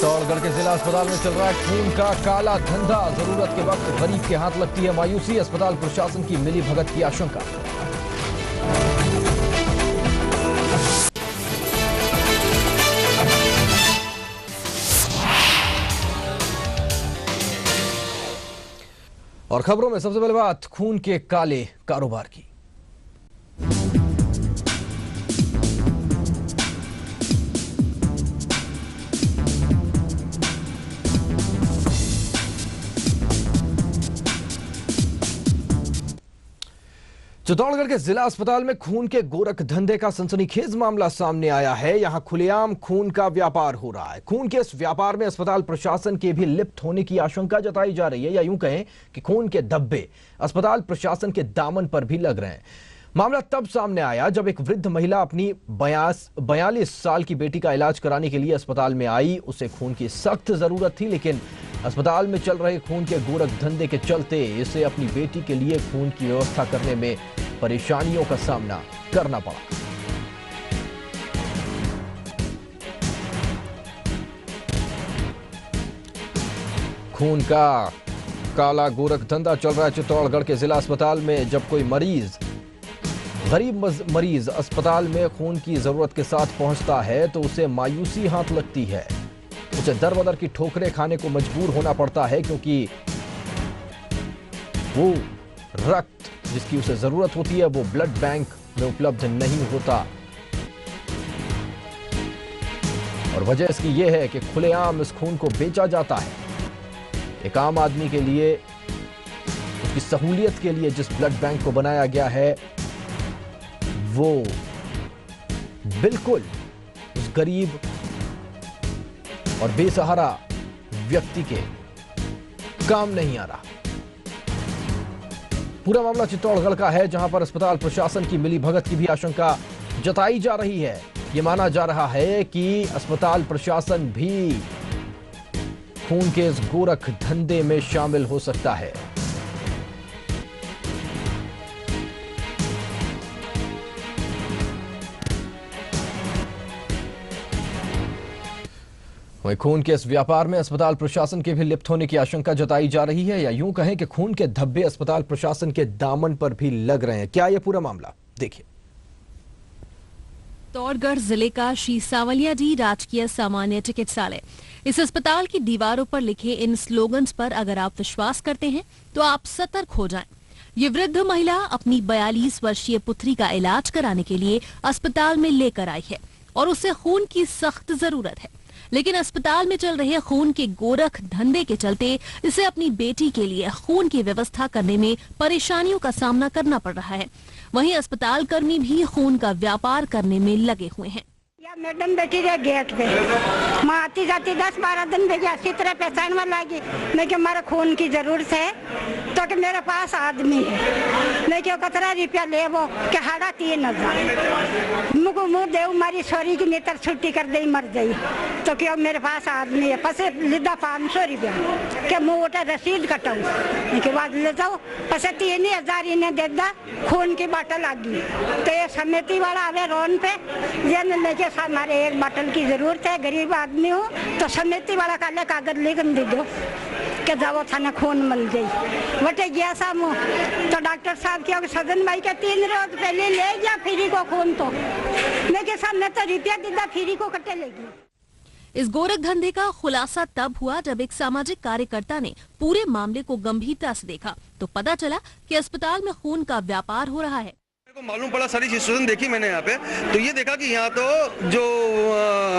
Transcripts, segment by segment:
चित्तौड़गढ़ के जिला अस्पताल में चल रहा है खून का काला धंधा। जरूरत के वक्त गरीब के हाथ लगती है मायूसी। अस्पताल प्रशासन की मिली भगत की आशंका। और खबरों में सबसे पहले बात खून के काले कारोबार की। चित्तौड़गढ़ के जिला अस्पताल में खून के गोरख धंधे का सनसनीखेज मामला सामने आया है। यहां खुलेआम खून का व्यापार हो रहा है। खून के इस व्यापार में अस्पताल प्रशासन के भी लिप्त होने की आशंका जताई जा रही है, या यूं कहें कि खून के धब्बे अस्पताल प्रशासन के दामन पर भी लग रहे हैं। मामला तब सामने आया जब एक वृद्ध महिला अपनी 42 साल की बेटी का इलाज कराने के लिए अस्पताल में आई। उसे खून की सख्त जरूरत थी, लेकिन अस्पताल में चल रहे खून के गोरख धंधे के चलते इसे अपनी बेटी के लिए खून की व्यवस्था करने में परेशानियों का सामना करना पड़ा। खून का काला गोरख धंधा चल रहा है चित्तौड़गढ़ के जिला अस्पताल में। जब कोई गरीब मरीज अस्पताल में खून की जरूरत के साथ पहुंचता है तो उसे मायूसी हाथ लगती है। उसे दर बदर की ठोकरें खाने को मजबूर होना पड़ता है, क्योंकि वो रक्त जिसकी उसे जरूरत होती है वो ब्लड बैंक में उपलब्ध नहीं होता। और वजह इसकी यह है कि खुलेआम इस खून को बेचा जाता है। एक आम आदमी के लिए, उसकी सहूलियत के लिए जिस ब्लड बैंक को बनाया गया है वो बिल्कुल उस गरीब और बेसहारा व्यक्ति के काम नहीं आ रहा। पूरा मामला चित्तौड़गढ़ का है, जहां पर अस्पताल प्रशासन की मिलीभगत की भी आशंका जताई जा रही है। यह माना जा रहा है कि अस्पताल प्रशासन भी खून के इस गोरख धंधे में शामिल हो सकता है। वहीं खून के इस व्यापार में अस्पताल प्रशासन के भी लिप्त होने की आशंका जताई जा रही है, या यूं कहें कि खून के धब्बे अस्पताल प्रशासन के दामन पर भी लग रहे हैं। क्या यह पूरा मामला देखिए। चित्तौड़गढ़ जिले का श्री सांवलियाडीह राजकीय सामान्य चिकित्सालय। इस अस्पताल की दीवारों पर लिखे इन स्लोगन्स पर अगर आप विश्वास करते हैं तो आप सतर्क हो जाएं। ये वृद्ध महिला अपनी 42 वर्षीय पुत्री का इलाज कराने के लिए अस्पताल में लेकर आई है और उसे खून की सख्त जरूरत है, लेकिन अस्पताल में चल रहे खून के गोरख धंधे के चलते इसे अपनी बेटी के लिए खून की व्यवस्था करने में परेशानियों का सामना करना पड़ रहा है। वहीं अस्पताल कर्मी भी खून का व्यापार करने में लगे हुए हैं। मैडम बैठी रहे गेट पे, मैं आती जाती 10-12 दिन भेजी अच्छी तरह पहचान में लागी। मैं कि हमारा खून की जरूरत है, तो कि मेरे पास आदमी है। मैं क्यों कतरा रुपया ले वो कि 3,500 मुझको मुँह दे मारी छोरी की नेतर छुट्टी कर दे मर जाई, तो क्यों मेरे पास आदमी है। पसे लिदा 500 रुपया के मुँह वोटा रसीद कटाऊ के बाद ले जाओ। पसे 3,000 इन्हें दे दा, खून की बाटल आ गई। तो ये समिति वाला आवे रोन पे ये लेके हमारे एक बोतल की जरूरत है, गरीब आदमी हूँ, तो समिति वाला काले कागज लेकर दे दो कि जाओ थाना खून मिल जाये। बटे गया सामू तो डॉक्टर साहब क्या सदन भाई के 3 रोज पहले ले जा फ्री को खून, तो मैं के सामने तो रुपया दीदा फ्री को कटे लेगी। इस गोरख धंधे का खुलासा तब हुआ जब एक सामाजिक कार्यकर्ता ने पूरे मामले को गंभीरता से देखा तो पता चला कि अस्पताल में खून का व्यापार हो रहा है। को मालूम पड़ा, सारी सिचुएशन देखी मैंने यहाँ पे, तो ये देखा कि यहाँ तो जो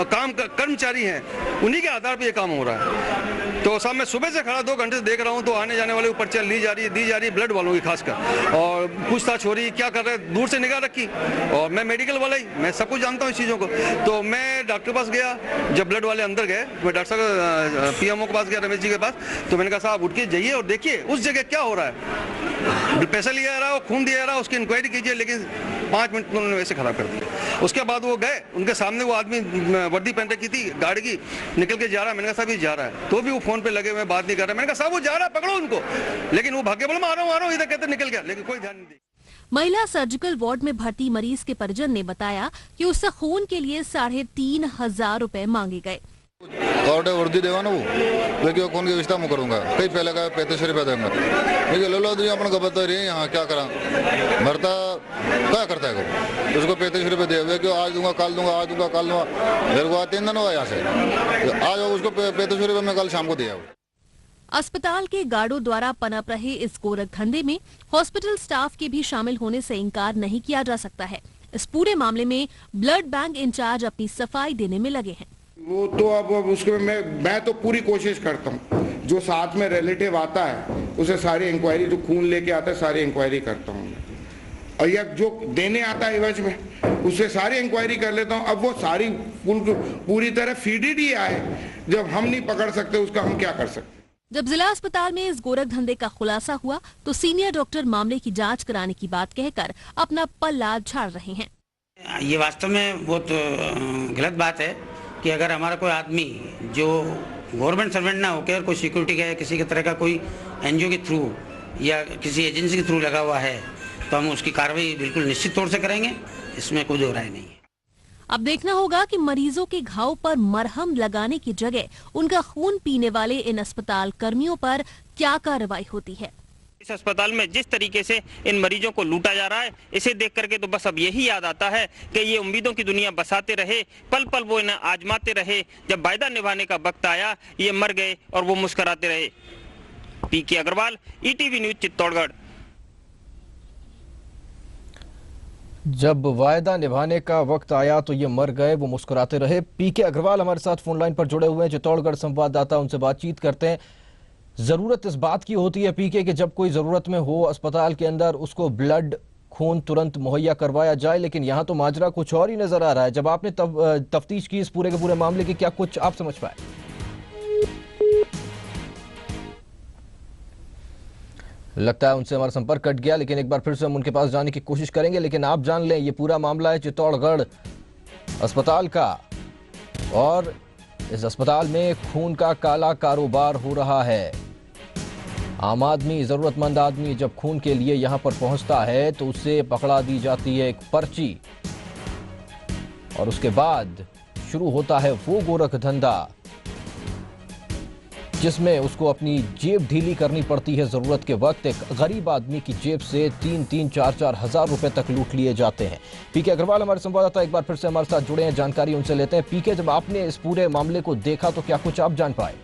कर्मचारी हैं उन्हीं के आधार पे ये काम हो रहा है। तो साहब मैं सुबह से खड़ा 2 घंटे से देख रहा हूँ, तो आने जाने वाले ऊपर चल दी जा रही है ब्लड वालों की खासकर, और पूछताछ हो रही क्या कर रहे हैं, दूर से निगाह रखी। और मैं मेडिकल वाला ही, मैं सब कुछ जानता हूँ इस चीज़ों को। तो मैं डॉक्टर के पास गया, जब ब्लड वाले अंदर गए, मैं डॉक्टर साहब PMO के पास गया, रमेश जी के पास। तो मैंने कहा साहब उठ के जाइए और देखिए उस जगह क्या हो रहा है। पैसा लिया जा रहा है, खून दिया जा रहा है, उसकी इंक्वायरी कीजिए। लेकिन 5 मिनट उन्होंने वैसे खराब कर दिया। उसके बाद वो गए, उनके सामने वो आदमी वर्दी पहन रखी थी गाड़ी की, निकल के जा रहा है। मैंने कहा साहब ये जा रहा है, तो भी वो फोन पे लगे हुए बात नहीं कर रहे। मैंने कहा साहब वो जा रहा है, पकड़ो उनको। लेकिन वो भाग्य बोला आ रहा हूँ इधर, कहते निकल गया, लेकिन कोई ध्यान नहीं दिया। महिला सर्जिकल वार्ड में भर्ती मरीज के परिजन ने बताया कि उससे खून के लिए 3,500 रुपए मांगे गए। कार्ड वर्दी देवा ना वो लेकिन खून की व्यवस्था मैं करूँगा कई पहले का 35 रुपया देंगे लेकिन लो लो अपन को बता रही है यहाँ क्या करा मरता क्या करता है को उसको 35 रुपये दे कि आज दूंगा कल दूंगा आज दूंगा कल दूंगा मेरे को 3 दिन हुआ यहाँ से आज उसको 35 रुपये में कल शाम को दिया। अस्पताल के गार्डों द्वारा पनप रहे इस गोरख धंधे में हॉस्पिटल स्टाफ के भी शामिल होने से इनकार नहीं किया जा सकता है। इस पूरे मामले में ब्लड बैंक इंचार्ज अपनी सफाई देने में लगे हैं। वो तो अब उसके मैं तो पूरी कोशिश करता हूँ, जो साथ में रिलेटिव आता है उसे सारी इंक्वायरी, जो खून लेके आता है सारी इंक्वायरी करता हूँ, और या जो देने आता है एवज में उससे सारी इंक्वायरी कर लेता हूँ। अब वो सारी पूरी तरह फीडेड ही आए, जब हम नहीं पकड़ सकते उसका हम क्या कर सकते। जब जिला अस्पताल में इस गोरख धंधे का खुलासा हुआ तो सीनियर डॉक्टर मामले की जांच कराने की बात कहकर अपना पल्ला झाड़ रहे हैं। ये वास्तव में बहुत गलत बात है कि अगर हमारा कोई आदमी जो गवर्नमेंट सर्वेंट ना होकर कोई सिक्योरिटी का किसी की तरह का कोई एनजीओ के थ्रू या किसी एजेंसी के थ्रू लगा हुआ है तो हम उसकी कार्रवाई बिल्कुल निश्चित तौर से करेंगे, इसमें कोई दो राय नहीं है। अब देखना होगा कि मरीजों के घाव पर मरहम लगाने की जगह उनका खून पीने वाले इन अस्पताल कर्मियों पर क्या कार्रवाई होती है। इस अस्पताल में जिस तरीके से इन मरीजों को लूटा जा रहा है, इसे देख करके तो बस अब यही याद आता है कि ये उम्मीदों की दुनिया बसाते रहे, पल पल वो इन्हें आजमाते रहे, जब वायदा निभाने का वक्त आया ये मर गए और वो मुस्कुराते रहे। पीके अग्रवाल, ईटीवी न्यूज, चित्तौड़गढ़। जब वायदा निभाने का वक्त आया तो ये मर गए, वो मुस्कुराते रहे। पीके अग्रवाल हमारे साथ फोन लाइन पर जुड़े हुए हैं, चित्तौड़गढ़ संवाददाता, उनसे बातचीत करते हैं। जरूरत इस बात की होती है पीके कि जब कोई जरूरत में हो अस्पताल के अंदर उसको ब्लड खून तुरंत मुहैया करवाया जाए, लेकिन यहाँ तो माजरा कुछ और ही नजर आ रहा है। जब आपने तफ्तीश की इस पूरे के पूरे मामले की, क्या कुछ आप समझ पाए? लगता है उनसे हमारा संपर्क कट गया, लेकिन एक बार फिर से हम उनके पास जाने की कोशिश करेंगे। लेकिन आप जान लें ये पूरा मामला है चित्तौड़गढ़ अस्पताल का, और इस अस्पताल में खून का काला कारोबार हो रहा है। आम आदमी, जरूरतमंद आदमी जब खून के लिए यहां पर पहुंचता है तो उसे पकड़ा दी जाती है एक पर्ची, और उसके बाद शुरू होता है वो गोरख धंधा जिसमें उसको अपनी जेब ढीली करनी पड़ती है। जरूरत के वक्त एक गरीब आदमी की जेब से 3-4 हजार रुपए तक लूट लिए जाते हैं। पीके अग्रवाल हमारे संवाददाता एक बार फिर से हमारे साथ जुड़े हैं, जानकारी उनसे लेते हैं। पीके, जब आपने इस पूरे मामले को देखा तो क्या कुछ आप जान पाए?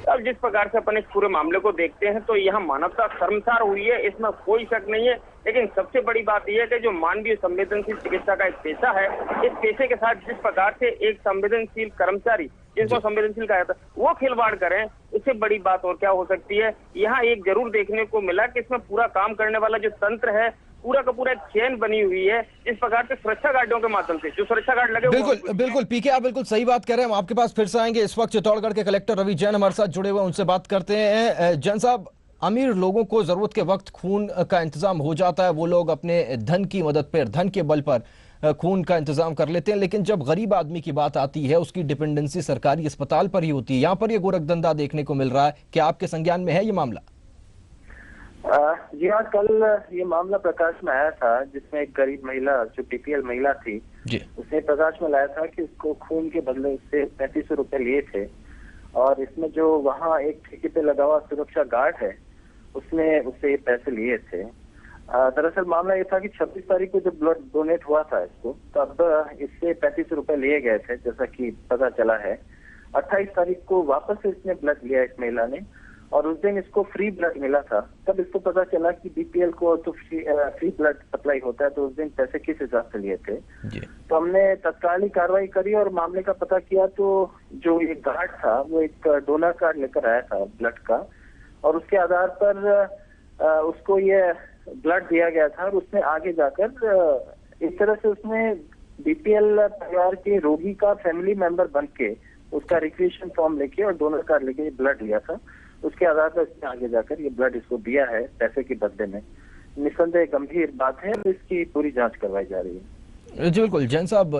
अब जिस प्रकार से अपन इस पूरे मामले को देखते हैं तो यहाँ मानवता शर्मसार हुई है, इसमें कोई शक नहीं है। लेकिन सबसे बड़ी बात यह है कि जो मानवीय संवेदनशील चिकित्सा का एक पेशा है, इस पेशे के साथ जिस प्रकार से एक संवेदनशील कर्मचारी, जिनको संवेदनशील कहा जाता है, वो खिलवाड़ करें, इससे बड़ी बात और क्या हो सकती है। यहाँ एक जरूर देखने को मिला कि इसमें पूरा काम करने वाला जो तंत्र है, पूरा का पूरा एक चेन बनी हुई है। इस प्रकार से सुरक्षा गार्डों के माध्यम से जो सुरक्षा गार्ड लगे, बिल्कुल पीके, आप बिल्कुल सही बात कर रहे हैं। हम आपके पास फिर से आएंगे। इस वक्त चित्तौड़गढ़ के कलेक्टर रवि जैन हमारे साथ जुड़े हुए, उनसे बात करते हैं। जैन साहब, अमीर लोगों को जरूरत के वक्त खून का इंतजाम हो जाता है, वो लोग अपने धन की मदद पर, धन के बल पर खून का इंतजाम कर लेते हैं। लेकिन जब गरीब आदमी की बात आती है, उसकी डिपेंडेंसी सरकारी अस्पताल पर ही होती है। यहाँ पर ये गोरख धंधा देखने को मिल रहा है, क्या आपके संज्ञान में है ये मामला? जी हाँ, कल ये मामला प्रकाश में आया था, जिसमें एक गरीब महिला, जो बीपीएल महिला थी, उसने प्रकाश में लाया था कि उसको खून के बदले उससे 3500 रुपए लिए थे। और इसमें जो वहाँ एक ठेके पे लगा हुआ सुरक्षा गार्ड है, उसने उससे ये पैसे लिए थे। दरअसल मामला ये था कि 26 तारीख को जब ब्लड डोनेट हुआ था इसको, तब इससे 3500 रुपए लिए गए थे, जैसा कि पता चला है। 28 तारीख को वापस से इसने ब्लड लिया इस महिला ने, और उस दिन इसको फ्री ब्लड मिला था। तब इसको पता चला कि बीपीएल को तो फ्री ब्लड सप्लाई होता है, तो उस दिन पैसे किस हिसाब से लिए थे। तो हमने तत्कालीन कार्रवाई करी और मामले का पता किया। तो जो ये गार्ड था वो एक डोनर कार्ड लेकर आया था ब्लड का, और उसके आधार पर उसको ये ब्लड दिया गया था। और उसने आगे जाकर इस तरह से उसने बीपीएल परिवार के रोगी का फैमिली मेंबर बन के उसका रिक्वेशन फॉर्म लेके और डोनर कार्ड लेके ब्लड लिया था। उसके आधार पर इसने आगे जाकर ये ब्लड इसको दिया है पैसे के बदले में। निस्संदेह गंभीर बात है, इसकी पूरी जांच करवाई जा रही है। जी बिल्कुल जैन साहब,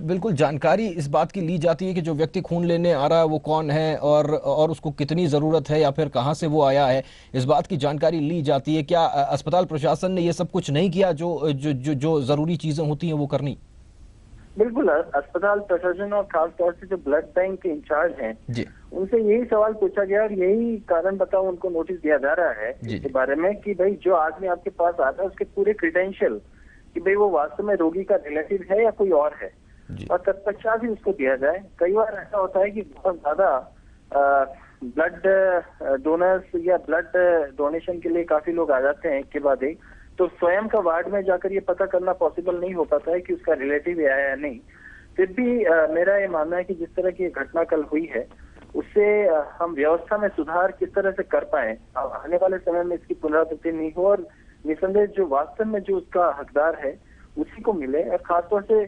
बिल्कुल जानकारी इस बात की ली जाती है कि जो व्यक्ति खून लेने आ रहा है वो कौन है और उसको कितनी ज़रूरत है या फिर कहाँ से वो आया है, इस बात की जानकारी ली जाती है। क्या अस्पताल प्रशासन ने ये सब कुछ नहीं किया जो जो जो, जो ज़रूरी चीज़ें होती हैं वो करनी? बिल्कुल, अस्पताल प्रशासन और खास तौर से जो ब्लड बैंक के इंचार्ज हैं जी, उनसे यही सवाल पूछा गया और यही कारण बताओ उनको नोटिस दिया जा रहा है इसके बारे में कि भाई जो आदमी आपके पास आता है उसके पूरे क्रेडेंशियल कि भाई वो वास्तव में रोगी का रिलेटिव है या कोई और है, और तत्पश्चात ही उसको दिया जाए। कई बार ऐसा होता है कि बहुत ज्यादा ब्लड डोनर्स या ब्लड डोनेशन के लिए काफी लोग आ जाते हैं एक के बाद एक, तो स्वयं का वार्ड में जाकर ये पता करना पॉसिबल नहीं हो पाता है कि उसका रिलेटिव आया या नहीं। फिर भी मेरा ये मानना है कि जिस तरह की घटना कल हुई है उससे हम व्यवस्था में सुधार किस तरह से कर पाए, आने वाले समय में इसकी पुनरावृत्ति नहीं हो और निसंदेह जो वास्तव में जो उसका हकदार है उसी को मिले। और खासतौर से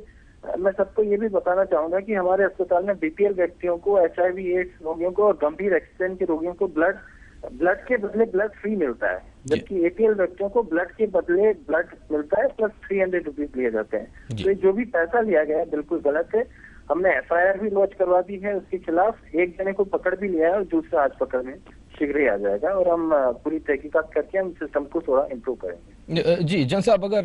मैं सबको ये भी बताना चाहूंगा कि हमारे अस्पताल में बीपीएल व्यक्तियों को, HIV एड्स रोगियों को और गंभीर एक्सीडेंट के रोगियों को ब्लड के बदले ब्लड फ्री मिलता है, जबकि APL व्यक्तियों को ब्लड के बदले ब्लड मिलता है प्लस 300 रुपीज लिए जाते हैं। तो जो भी पैसा लिया गया है बिल्कुल गलत है। हमने FIR भी लॉन्च करवा दी है उसके खिलाफ, एक जने को पकड़ भी लिया है और दूसरा आज पकड़ में शीघ्र ही आ जाएगा और हम पूरी तहकीकात करके हम सिस्टम को थोड़ा इम्प्रूव करेंगे। जी जन साहब, अगर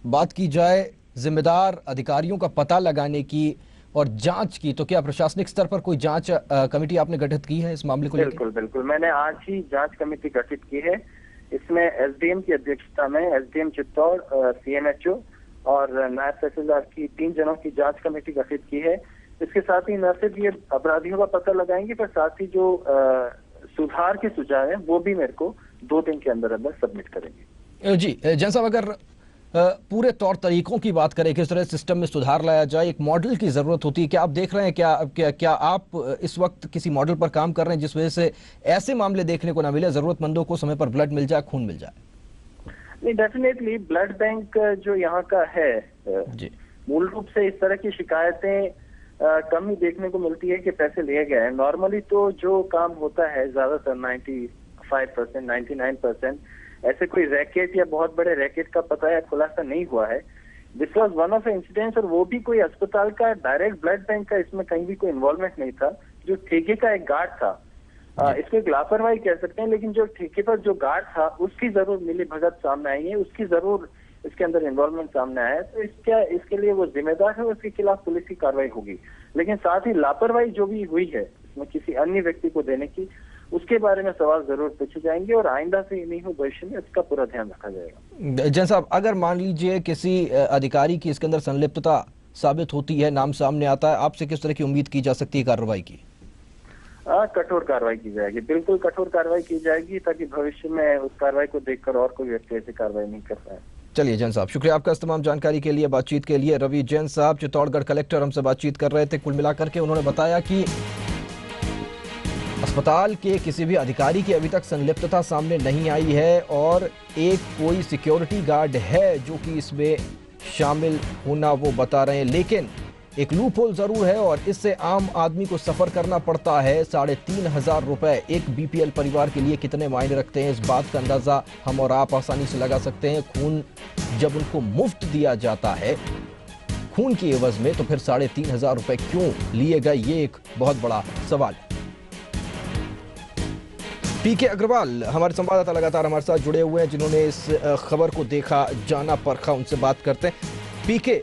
बात की जाए जिम्मेदार अधिकारियों का पता लगाने की और जांच की, तो क्या प्रशासनिक स्तर पर कोई जांच कमेटी आपने गठित की है इस मामले को लेकर? बिल्कुल, मैंने आज ही जांच कमेटी गठित की है। इसमें SDM की अध्यक्षता में SDM चित्तौड़, CMHO और नायब तहसीलदार की 3 जनों की जांच कमेटी गठित की है। इसके साथ ही न सिर्फ ये अपराधियों का पता लगाएंगे पर साथ ही जो सुधार के सुझाव है वो भी मेरे को 2 दिन के अंदर अंदर सबमिट करेंगे। जी जन साहब, अगर पूरे तौर तरीकों की बात करें, किस तरह सिस्टम में सुधार लाया जाए, एक मॉडल की जरूरत होती है। क्या आप देख रहे हैं, क्या आप इस वक्त किसी मॉडल पर काम कर रहे हैं जिस वजह से ऐसे मामले देखने को ना मिले, जरूरतमंदों को समय पर ब्लड मिल जाए, खून मिल जाए? नहीं, डेफिनेटली ब्लड बैंक जो यहाँ का है जी, मूल रूप से इस तरह की शिकायतें कम ही देखने को मिलती है कि पैसे लिए गए हैं। नॉर्मली तो जो काम होता है ज्यादातर 95%, 99% ऐसे कोई रैकेट या बहुत बड़े रैकेट का पता या खुलासा नहीं हुआ है। This was one of incidents, और वो भी कोई अस्पताल का डायरेक्ट ब्लड बैंक का इसमें कहीं भी कोई इन्वॉल्वमेंट नहीं था। जो ठेके का एक गार्ड था, इसको एक लापरवाही कह सकते हैं, लेकिन जो ठेके पर जो गार्ड था उसकी जरूर मिली भगत सामने आई है, उसकी जरूर इसके अंदर इन्वॉल्वमेंट सामने आया है। तो इसके लिए वो जिम्मेदार है, उसके खिलाफ पुलिस की कार्रवाई होगी। लेकिन साथ ही लापरवाही जो भी हुई है इसमें किसी अन्य व्यक्ति को देने की, उसके बारे में सवाल जरूर पूछे जाएंगे और आइंदा से ये नहीं हो भविष्य में इसका पूरा ध्यान रखा जाएगा। जन साहब, अगर मान लीजिए किसी अधिकारी की इसके अंदर संलिप्तता साबित होती है, नाम सामने आता है, आपसे किस तरह की उम्मीद की जा सकती है कार्रवाई की? कठोर कार्रवाई की जाएगी, बिल्कुल कठोर कार्रवाई की जाएगी, ताकि भविष्य में उस कार्रवाई को देखकर और कोई व्यक्ति ऐसी कार्रवाई नहीं कर पाए। चलिए जैन साहब, शुक्रिया आपका इस तमाम जानकारी के लिए, बातचीत के लिए। रवि जैन साहब, चित्तौड़गढ़ कलेक्टर, हमसे बातचीत कर रहे थे। कुल मिलाकर के उन्होंने बताया कि अस्पताल के किसी भी अधिकारी की अभी तक संलिप्तता सामने नहीं आई है और एक कोई सिक्योरिटी गार्ड है जो कि इसमें शामिल होना वो बता रहे हैं, लेकिन एक लूप होल जरूर है और इससे आम आदमी को सफर करना पड़ता है। 3,500 रुपए एक BPL परिवार के लिए कितने मायने रखते हैं, इस बात का अंदाजा हम और आप आसानी से लगा सकते हैं। खून जब उनको मुफ्त दिया जाता है खून की एवज में, तो फिर 3,500 रुपए क्यों लिए गए, ये एक बहुत बड़ा सवाल है। PK अग्रवाल हमारे संवाददाता लगातार हमारे साथ जुड़े हुए हैं, जिन्होंने इस खबर को देखा, जाना, परखा। उनसे बात करते हैं। PK,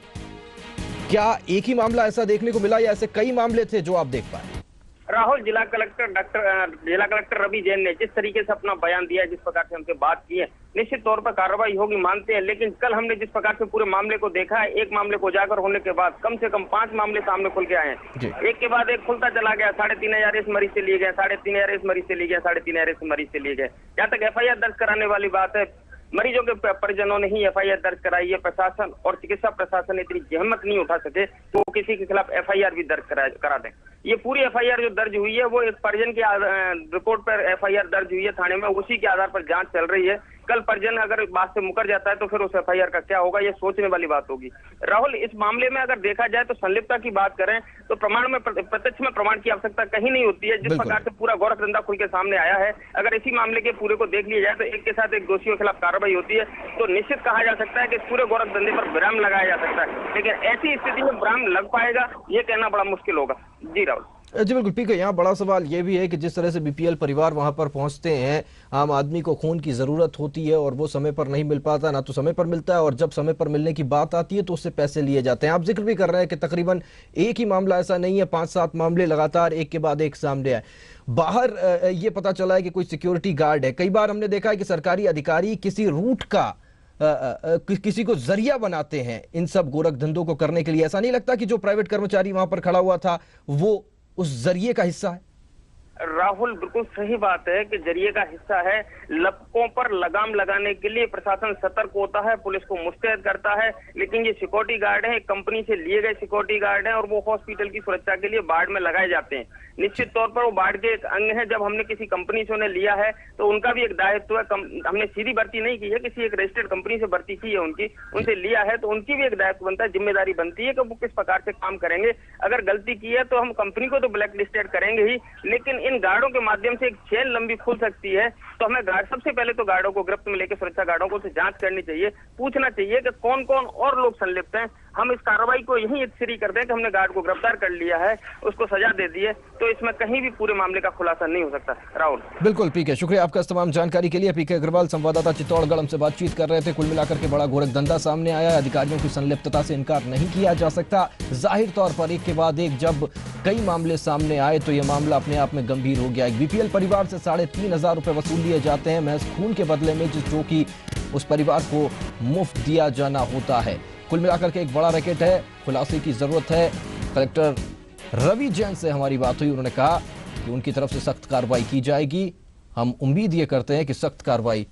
क्या एक ही मामला ऐसा देखने को मिला या ऐसे कई मामले थे जो आप देख पाए? राहुल, जिला कलेक्टर रवि जैन ने जिस तरीके से अपना बयान दिया है, जिस प्रकार से हमसे बात की है, निश्चित तौर पर कार्रवाई होगी मानते हैं। लेकिन कल हमने जिस प्रकार से पूरे मामले को देखा है, एक मामले को उजागर होने के बाद कम से कम 5 मामले सामने खुल के आए हैं। एक के बाद एक खुलता चला गया। 3,500 इस मरीज से लिए गए, 3,500 इस मरीज से लिए गए, 3,500 इस मरीज से लिए गए। जहाँ तक FIR दर्ज कराने वाली बात है, मरीजों के परिजनों ने ही FIR दर्ज कराई है। प्रशासन और चिकित्सा प्रशासन इतनी जहमत नहीं उठा सके तो वो किसी के खिलाफ FIR भी दर्ज करा दें। ये पूरी FIR जो दर्ज हुई है वो एक परिजन की रिपोर्ट पर FIR दर्ज हुई है थाने में, उसी के आधार पर जांच चल रही है। कल परिजन अगर बात से मुकर जाता है तो फिर उस FIR का क्या होगा, ये सोचने वाली बात होगी। राहुल, इस मामले में अगर देखा जाए तो संलिप्तता की बात करें तो प्रमाण में, प्रत्यक्ष में प्रमाण की आवश्यकता कहीं नहीं होती है। जिस प्रकार से पूरा गोरख धंधा खुल के सामने आया है, अगर इसी मामले के पूरे को देख लिया जाए तो एक के साथ एक दोषियों के खिलाफ कार्रवाई होती है, तो निश्चित कहा जा सकता है कि पूरे गोरख धंधे पर विराम लगाया जा सकता है। लेकिन ऐसी स्थिति में विराम लग पाएगा ये कहना बड़ा मुश्किल होगा। जी राहुल। जी बिल्कुल पीके, यहाँ बड़ा सवाल ये भी है कि जिस तरह से बीपीएल परिवार वहां पर पहुंचते हैं, आम आदमी को खून की जरूरत होती है और वो समय पर नहीं मिल पाता, ना तो समय पर मिलता है, और जब समय पर मिलने की बात आती है तो उससे पैसे लिए जाते हैं। आप जिक्र भी कर रहे हैं कि तकरीबन एक ही मामला ऐसा नहीं है, 5-7 मामले लगातार एक के बाद एक सामने आए। बाहर ये पता चला है कि कोई सिक्योरिटी गार्ड है। कई बार हमने देखा है कि सरकारी अधिकारी किसी रूट का किसी को जरिया बनाते हैं इन सब गोरख धंधों को करने के लिए। ऐसा नहीं लगता कि जो प्राइवेट कर्मचारी वहां पर खड़ा हुआ था वो उस जरिए का हिस्सा है? राहुल, बिल्कुल सही बात है कि जरिए का हिस्सा है। लपकों पर लगाम लगाने के लिए प्रशासन सतर्क होता है, पुलिस को मुस्तैद करता है, लेकिन ये सिक्योरिटी गार्ड है, एक कंपनी से लिए गए सिक्योरिटी गार्ड हैं और वो हॉस्पिटल की सुरक्षा के लिए बाढ़ में लगाए जाते हैं। निश्चित तौर पर वो बाढ़ के एक अंग है। जब हमने किसी कंपनी से उन्हें लिया है तो उनका भी एक दायित्व है। हमने सीधी भर्ती नहीं की है, किसी एक रजिस्टर्ड कंपनी से भर्ती की है उनसे लिया है, तो उनकी भी एक दायित्व बनता है, जिम्मेदारी बनती है कि वो किस प्रकार से काम करेंगे। अगर गलती की है तो हम कंपनी को तो ब्लैक लिस्टेड करेंगे ही, लेकिन इन गार्डों के माध्यम से एक चेन लंबी खुल सकती है। तो हमें सबसे पहले तो गार्डों को गिरफ्त में लेकर सुरक्षा गार्डों को जांच करनी चाहिए, पूछना चाहिए कि कौन कौन और लोग संलिप्त हैं। हम इस कार्रवाई को यही इत्सरी कर दें कि हमने गार्ड को गिरफ्तार कर लिया है, उसको सजा दे दी है, तो इसमें कहीं भी पूरे मामले का खुलासा नहीं हो सकता। राहुल, बिल्कुल पीके, शुक्रिया आपका इस तमाम जानकारी के लिए। पीके अग्रवाल, संवाददाता, चित्तौड़गढ़, हमसे बातचीत कर रहे थे। कुल मिलाकर के बड़ा गोरख धंधा सामने आया है। अधिकारियों की संलिप्तता से इनकार नहीं किया जा सकता। जाहिर तौर पर एक के बाद एक जब कई मामले सामने आए तो यह मामला अपने आप में गंभीर हो गया। एक बीपीएल परिवार से 3,500 रुपए वसूल लिए जाते हैं महज खून के बदले में, जो कि उस परिवार को मुफ्त दिया जाना होता है। कुल मिलाकर के एक बड़ा रैकेट है, खुलासे की जरूरत है। कलेक्टर रवि जैन से हमारी बात हुई, उन्होंने कहा कि उनकी तरफ से सख्त कार्रवाई की जाएगी। हम उम्मीद ये करते हैं कि सख्त कार्रवाई